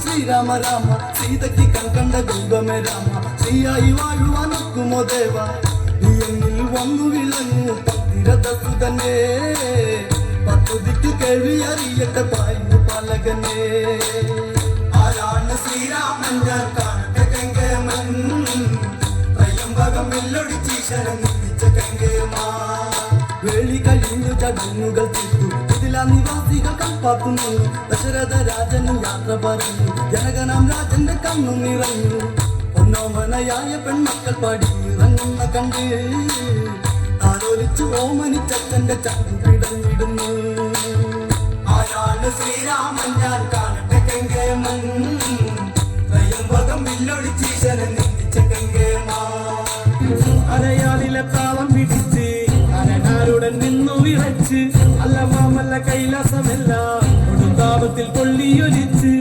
ശ്രീരാമ രാമ സീതയ്ക്ക് കണ്ട ദൈവമേ രാമ ശ്രീയായി വാഴുവാനൊക്കുമോ ദേവ നീ എന്നിൽ വന്നു വിളങ്ങു പത്തിരതസുതനെ പത്തുതിക്ക് കേൾവി അറിയട്ടെ പായുന്നു പാലകനെ ആരാണ് ശ്രീരാമൻ ഞാൻ കാണട്ടെ കങ്കേമൻ ത്രയംബകം വെല്ലൊടിച്ചീശ്വരൻ നിർമ്മിച്ച കങ്കേമാ വേളി കഴിഞ്ഞു ചടങ്ങുകൾ തീർത്തു ഇതിലാ നിവാസികൾ കൽപ്പാക്കുന്നു ദശരഥ രാജനും യാത്ര പറഞ്ഞു ജനകനാം രാജന്റെ കണ്ണു നിറഞ്ഞു ഒന്നോമനയായ പെൺമക്കൾ പാടി ഇറങ്ങുന്ന കണ്ട് ആലോചിച്ചു ഓമനിച്ചച്ഛന്റെ ചങ്കു പിടഞ്ഞിടുന്നു ആരാണ് ശ്രീരാമൻ ഞാൻ കാണട്ടെ കങ്കേമൻ ത്രയംബകം വില്ലൊടിച്ചീശ്വരൻ നിർമ്മിച്ച കങ്കേമാ അരയാലിലെ താളം പിടിച്ച് അരനാരുടൻ നിന്നു വിറച്ച് അല്ല മാമല്ല കൈലാസമല്ല കൊടുങ്കാപത്തിൽ കൊള്ളിയൊലിച്ച്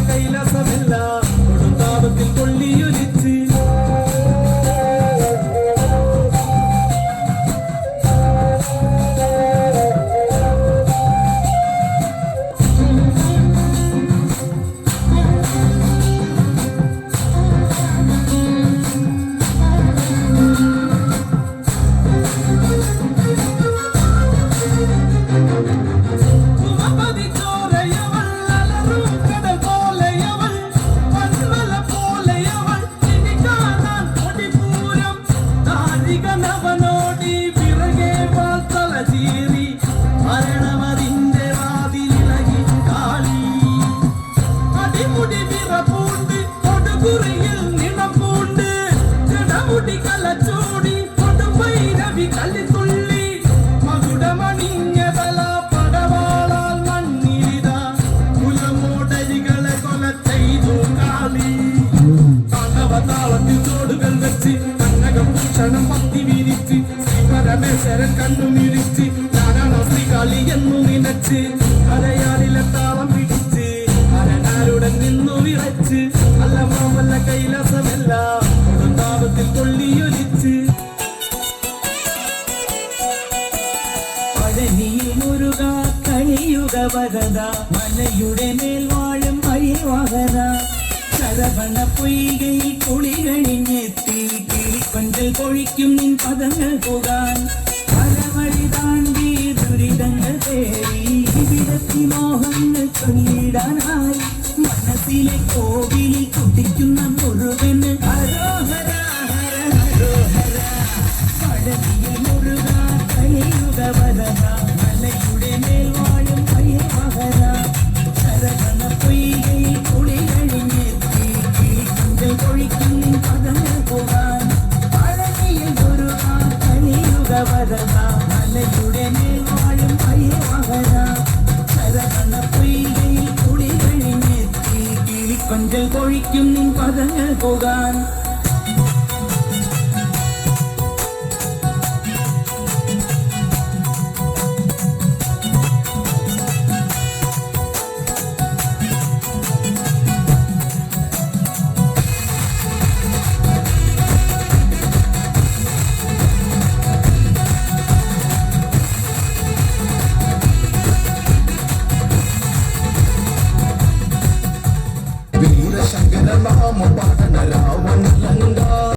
കൈലാസമല്ല കണ്ണുമിഴിച്ച് ഞാനാണ് ശ്രീകാളി എന്നു നിനച്ച് അരയാലിലെ താളം പിടിച്ച് അരനാരുടൻ നിന്നു വിറച്ച് അല്ല മാമല്ല കൈലാസമല്ല താപത്തിൽ കൊള്ളിയൊലിച്ച് പഴനിയിൽ മുരുക കലിയുഗ വരദ മലയുടെ മേൽ വാഴും അഴിവാഹന ശരവണ പൊയ്കയിൽ കുളി കഴിഞ്ഞെത്തി കിളിക്കൊഞ്ചൽ പൊഴിക്കും നിൻ പദങ്ങൾ പോകാൻ പലവഴി താണ്ടി ദുരിതങ്ങൾ തേടി വിടത്തി മോഹങ്ങൾ ചൊല്ലിടാനായി മനസ്സിലെ കോവിലിൽ കുട്ടിക്കുന്ന മുഴുവന് ഹരോഹര ഹര ഹരോഹര പഴനിയിൽ മുരുക കലിയുഗ വരദ മലയുടെ മേൽ വാഴും അഴിവാഹന ശരവണ പൊയ്കയിൽ കുളി കഴിഞ്ഞെത്തി കിളിക്കൊഞ്ചൽ പൊഴിക്കും നിൻ പദങ്ങൾ പോകാൻ പഴനിയിൽ മുരുക കലിയുഗ വരദ മലയുടെ മേൽ വാഴും അഴിവാഹന ശരവണ പൊയ്കയിൽ കുളി കഴിഞ്ഞെത്തി കിളിക്കൊഞ്ചൽ പൊഴിക്കും നിൻ പദങ്ങൾ പോകാൻ